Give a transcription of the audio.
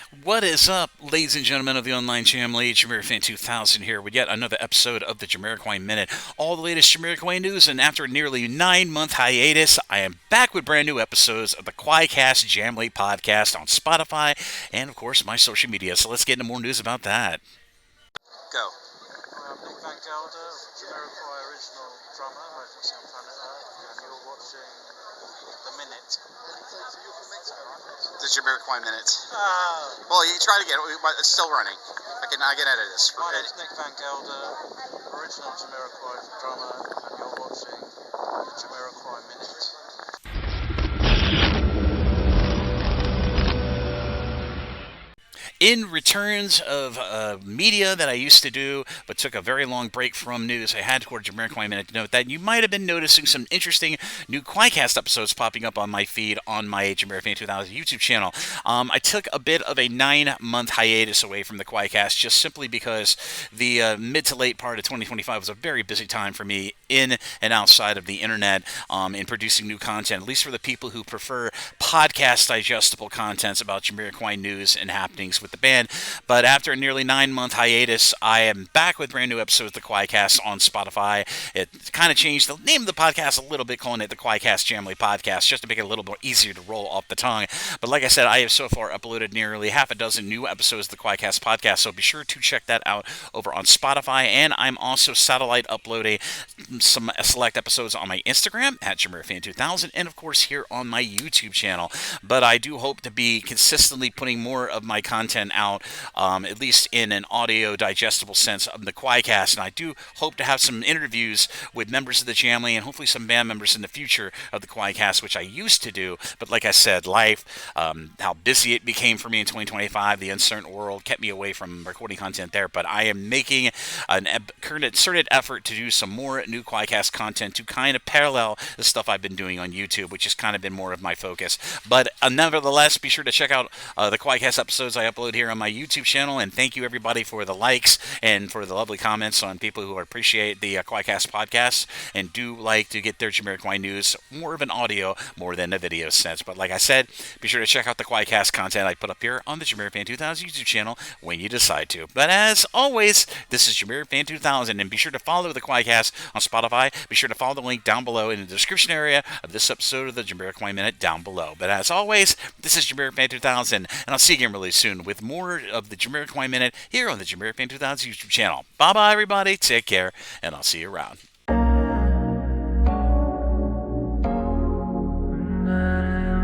What is up, ladies and gentlemen of the online family? JamiroFan2000 here with yet another episode of the Jamiroquai Minute. All the latest Jamiroquai news, and after a nearly 9-month hiatus, I am back with brand new episodes of the QUAICast Jamley podcast on Spotify and, of course, my social media. So let's get into more news about that. Go. I'm Nick Van Gelder, Jamiroquai original drummer, emergency on planet Earth, and you're watching The Minute. The Jamiroquai Minute. Ah, Well, you try to get it. It's still running. I can edit this. my name's Nick Van Gelder, original Jamiroquai drummer, and you're watching The Jamiroquai Minute. In returns of media that I used to do, but took a very long break from news, I had to record Jamiroquai Minute to note that you might have been noticing some interesting new QUAICast episodes popping up on my feed on my JamiroFan2000 YouTube channel. I took a bit of a 9-month hiatus away from the QUAICast just simply because the mid to late part of 2025 was a very busy time for me in and outside of the internet in producing new content, at least for the people who prefer podcast digestible contents about Jamiroquai news and happenings with the band. But after a nearly 9-month hiatus, I am back with brand new episodes of the QUAICast on Spotify. It kind of changed the name of the podcast a little bit, calling it the QUAICast Jamley Podcast, just to make it a little more easier to roll off the tongue. But like I said, I have so far uploaded nearly half a dozen new episodes of the QUAICast podcast, so be sure to check that out over on Spotify. And I'm also satellite uploading some select episodes on my Instagram at JamiroFan2000, and of course here on my YouTube channel. But I do hope to be consistently putting more of my content out, at least in an audio digestible sense of the QUAICast, and I do hope to have some interviews with members of the Jamley and hopefully some band members in the future of the QUAICast, which I used to do, but like I said, life, how busy it became for me in 2025, the uncertain world kept me away from recording content there, but I am making an concerted effort to do some more new QUAICast content to kind of parallel the stuff I've been doing on YouTube, which has kind of been more of my focus. But nevertheless, be sure to check out the QUAICast episodes I upload here on my YouTube channel, and thank you everybody for the likes and for the lovely comments on people who appreciate the QUAICast podcast and do like to get their Jamiroquai news more of an audio more than a video sense. But like I said, be sure to check out the QUAICast content I put up here on the JamiroFan2000 YouTube channel when you decide to. But as always, this is JamiroFan2000, and be sure to follow the QUAICast on Spotify. Be sure to follow the link down below in the description area of this episode of the Jamiroquai Minute down below. But as always, this is JamiroFan2000, and I'll see you again really soon with more of the Jamiroquai Minute here on the JamiroFan2000 YouTube channel. Bye-bye, everybody. Take care, and I'll see you around.